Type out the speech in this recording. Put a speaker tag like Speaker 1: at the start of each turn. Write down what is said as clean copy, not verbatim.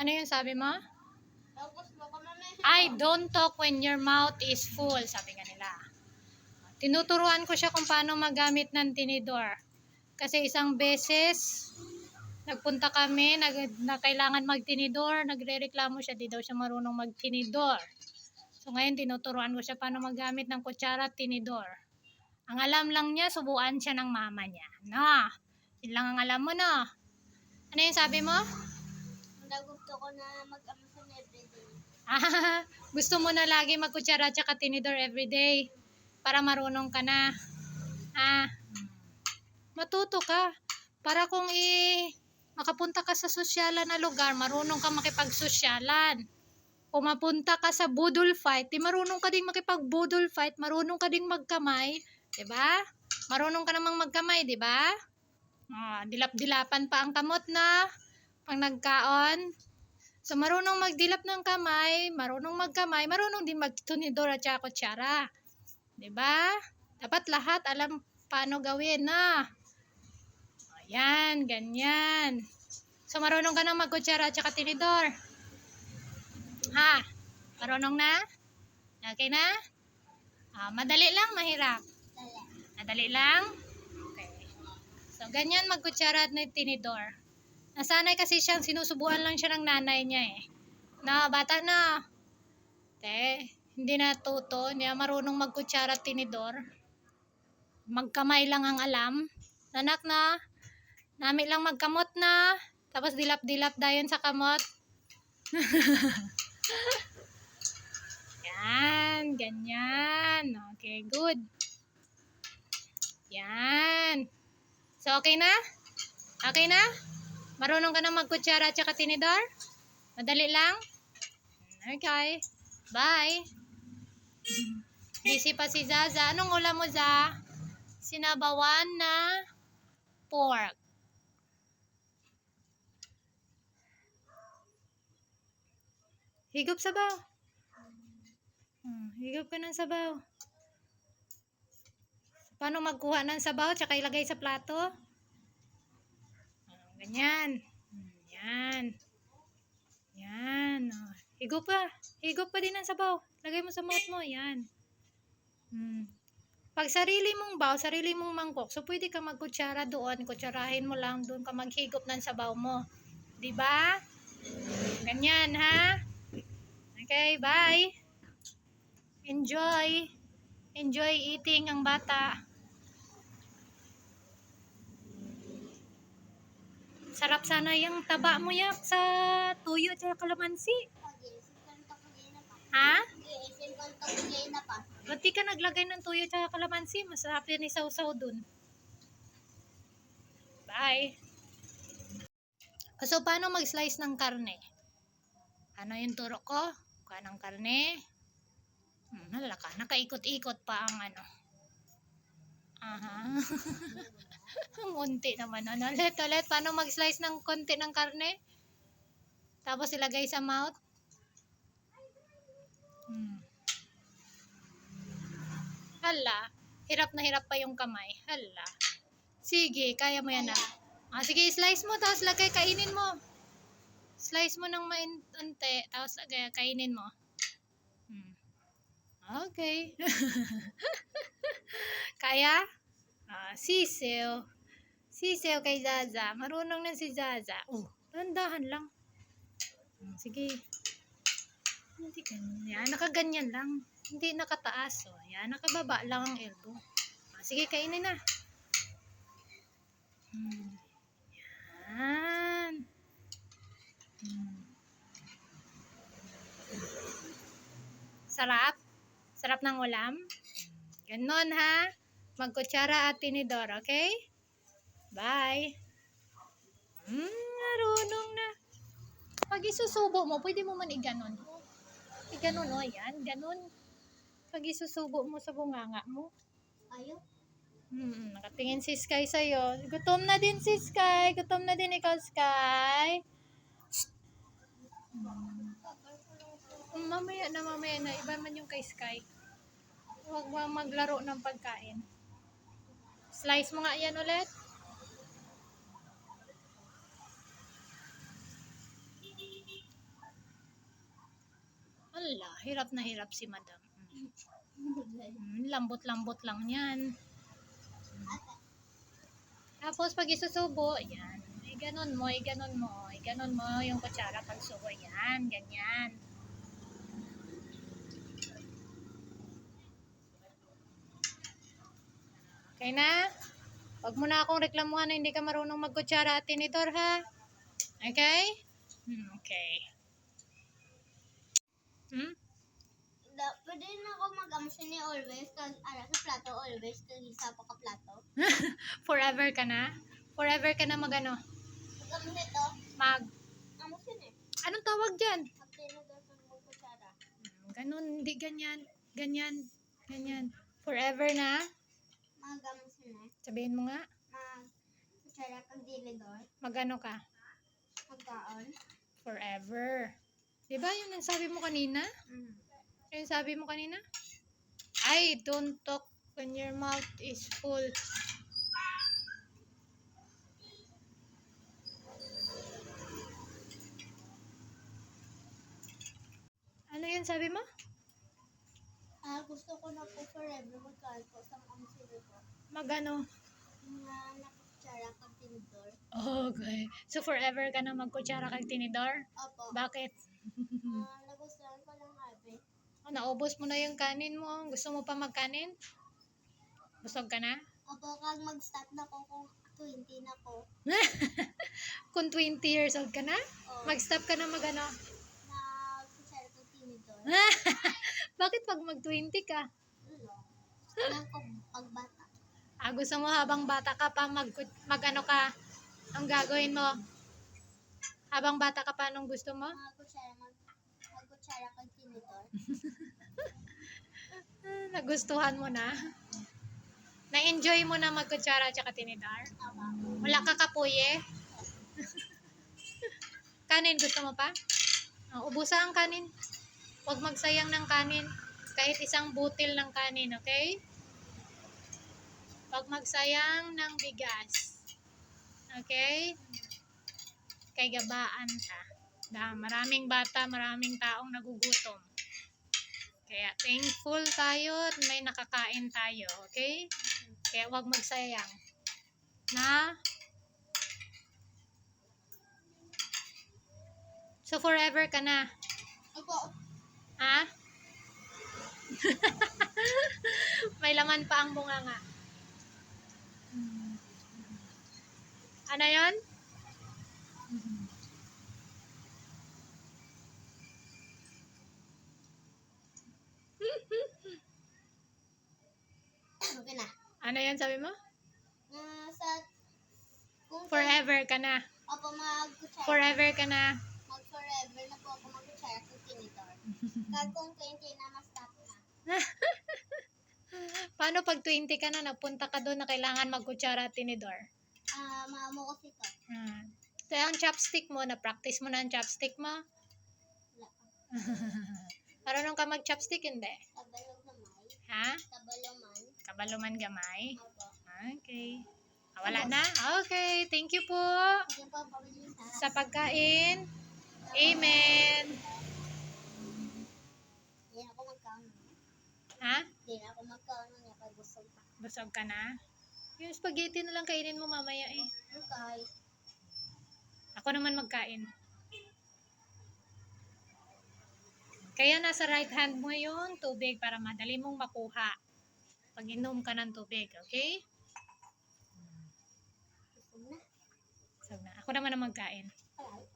Speaker 1: Ano yung sabi mo?
Speaker 2: Tapos baka mamaya.
Speaker 1: I don't talk when your mouth is full, sabi nga nila. Tinuturuan ko siya kung paano magamit ng tinidor. Kasi isang beses, nagpunta kami, na kailangan magtinidor, nagrereklamo siya, di daw siya marunong magtinidor. So ngayon, tinuturuan ko siya paano magamit ng kutsara at tinidor. Ang alam lang niya, subuan siya ng mama niya. No, yun lang ang alam mo, no? Ano yung sabi mo?
Speaker 2: Gusto ko na mag-amasan everyday.
Speaker 1: Gusto mo na lagi magkutsara at saka tinidor everyday para marunong ka na. Matuto ka. Para kung makapunta ka sa sosyalan na lugar, marunong ka makipagsosyalan. Kung mapunta ka sa budol fight, marunong ka ding makipag-budol fight, marunong ka ding magkamay, 'di ba? Marunong ka namang magkamay, 'di ba? Dilap-dilapan pa ang kamot na pag nagkaon. So, marunong magdilap ng kamay, marunong magkamay, marunong din magtunidor at saka kutsara. 'Di ba? Dapat lahat alam paano gawin na. Ayan, ganyan. So, marunong ka na magkutsara at saka tinidor. Ha? Marunong na? Okay na? Madali lang, mahirap. Madali lang? Okay. So, ganyan magkutsara at tinidor. Nasanay kasi siyang sinusubuan lang siya ng nanay niya eh. Na, bata na. Hindi natuto. Hindi na marunong magkutsara at tinidor. Magkamay lang ang alam. Anak na. Nami lang magkamot na. Tapos dilap-dilap dayon sa kamot. Yan. Ganyan. Okay, good. Yan. So, okay na? Okay na? Marunong ka na magkutsara at saka tinidor? Madali lang? Okay. Bye. Busy pa si Zaza. Anong ulam mo, Za? Sinabawan na pork. Higop sabaw. Higop ka ng sabaw. Paano magkuha ng sabaw tsaka ilagay sa plato? Ganyan. Yan. Yan. Higop pa. Higop pa din ang sabaw. Lagay mo sa mouth mo. Yan. Pag sarili mong bowl, sarili mong mangkok, so pwede ka magkutsara doon. Kutsarahin mo lang doon ka maghigop ng sabaw mo. Diba? Ganyan, ha? Okay, bye. Enjoy. Enjoy eating ang bata. Sarap sana yung taba mo yak sa tuyo at kalamansi. Ha? Ba't di ka naglagay ng tuyo at kalamansi? Masarap yan isaw-saw dun. Bye. So, paano mag-slice ng karne? Ano yung turo ko? Kuha ng karne. Halaka, nakaikot-ikot pa ang ano. Munti naman. Ulit. Paano mag-slice ng konti ng karne? Tapos ilagay sa mouth. Hala. Hirap na hirap pa yung kamay. Hala. Sige, kaya mo yan na. Sige, slice mo. Tapos lagay, kainin mo. Slice mo ng mainte. Tapos kainin mo. Okay. Kaya? Sisew. Sisew kay Zaza. Marunong na si Zaza. Dahan-dahan lang. Sige. Hindi ganyan. Nakaganyan lang. Hindi nakataas. Yan, nakababa lang ang elbow. Sige, kainin na. Yan. Sarap? Sarap ng ulam? Ganon, ha? Magkutsara at tinidor, okay? Bye. Marunong na. Pag isusubo mo, pwede mo man iganon. Iganon, yan. Ganon. Pag isusubo mo sa bunganga mo.
Speaker 2: Ayaw?
Speaker 1: Nakatingin si Sky sa'yo. Gutom na din si Sky. Gutom na din ikaw, Sky. Mamaya na. Iba man yung kay Sky. Huwag maglaro ng pagkain. Slice mo nga yan ulit. Ala, hirap na hirap si madam. Lambot-lambot lang yan. Tapos pag isusubo, yan. Iganon mo, iganon mo. Iganon mo yung kutsara pag subo. Yan, ganyan. Okay na? Huwag mo na akong reklamuhan na hindi ka marunong magkutsara at tinidor, ha? Okay? Okay.
Speaker 2: Pwede na ako mag-amsa ni always kag ara sa plato always kag isa pa ka plato.
Speaker 1: Forever ka na? Forever ka na magano?
Speaker 2: Pag ito, amsa ni.
Speaker 1: Anong tawag dyan?
Speaker 2: Magtinador sa mga kutsara.
Speaker 1: Ganun, hindi ganyan. Ganyan. Ganyan. Forever na?
Speaker 2: Mag-amsa ni.
Speaker 1: Sabihin mo nga.
Speaker 2: Kutsara kag dinidor.
Speaker 1: Magano ka?
Speaker 2: Magkaon.
Speaker 1: Forever. Diba yun ang sabi mo kanina? Yung sabi mo kanina? I don't talk when your mouth is full. Ano yun sabi mo?
Speaker 2: Gusto ko na po forever magkaon po sa amsa ko.
Speaker 1: Magano?
Speaker 2: Mga nakutsara kag dinidor.
Speaker 1: Okay. So forever ka na magkutsara kag tinidor?
Speaker 2: Opo.
Speaker 1: Bakit?
Speaker 2: Nagustuhan ko lang abi.
Speaker 1: Naubos mo na yung kanin mo. Gusto mo pa magkanin? Busog ka na?
Speaker 2: Opo, kag mag-start na ko kung 20 na ko.
Speaker 1: Kung 20 years old ka na?
Speaker 2: Oh,
Speaker 1: Mag-stop ka na magano?
Speaker 2: na kutsara kag dinidor.
Speaker 1: Bakit pag mag-20 ka?
Speaker 2: Alam ko pagbata.
Speaker 1: Gusto mo habang bata ka pa mag-ano ka? Ang gagawin mo? Habang bata ka pa, anong gusto mo?
Speaker 2: Magkutsara kag tinidor.
Speaker 1: Nagustuhan mo na? Na-enjoy mo na magkutsara at saka tinidor? Wala ka kapuye? Kanin, gusto mo pa? Ubusa ang kanin. Huwag magsayang ng kanin. Kahit isang butil ng kanin, okay? Huwag magsayang ng bigas. Okay? Kay gabaan ka. Maraming bata, maraming taong nagugutom. Kaya thankful tayo at may nakakain tayo. Okay? Kaya huwag magsayang. Na? So forever ka na.
Speaker 2: Opo.
Speaker 1: Ha? May laman pa ang bunganga. Ano yon?
Speaker 2: Okay na.
Speaker 1: Ano yon sabi mo?
Speaker 2: Kung
Speaker 1: Forever ka na.
Speaker 2: Opo, magkutsara.
Speaker 1: Forever ka na.
Speaker 2: Mag-forever na po ako magkutsara kag tinidor. Kag kung 20 na, ma-stop na.
Speaker 1: Paano pag 20 ka na, napunta ka doon na kailangan magkutsara at tinidor?
Speaker 2: Maamo ko sito.
Speaker 1: So, ang chopstick mo, na-practice mo na ang chopstick mo?
Speaker 2: Wala.
Speaker 1: Marunong ka mag-chopstick, hindi?
Speaker 2: Tabalog na may.
Speaker 1: Ha?
Speaker 2: Tabaloman.
Speaker 1: Kabaluman gamay?
Speaker 2: Opo.
Speaker 1: Okay. Wala na? Okay. Thank you po
Speaker 2: Sige po, pabilis ha.
Speaker 1: sa pagkain. Amen.
Speaker 2: Hindi na ako magkaon.
Speaker 1: Ha?
Speaker 2: Hindi na ako magkaon niya pag busog pa.
Speaker 1: Busog ka na? Yung spaghetti na lang kainin mo mamaya eh.
Speaker 2: Okay.
Speaker 1: Ako naman magkain. Kaya nasa right hand mo yung tubig para madali mong makuha pag inom ka ng tubig, okay?
Speaker 2: Busog na.
Speaker 1: So, ako naman ang magkain.
Speaker 2: Alright.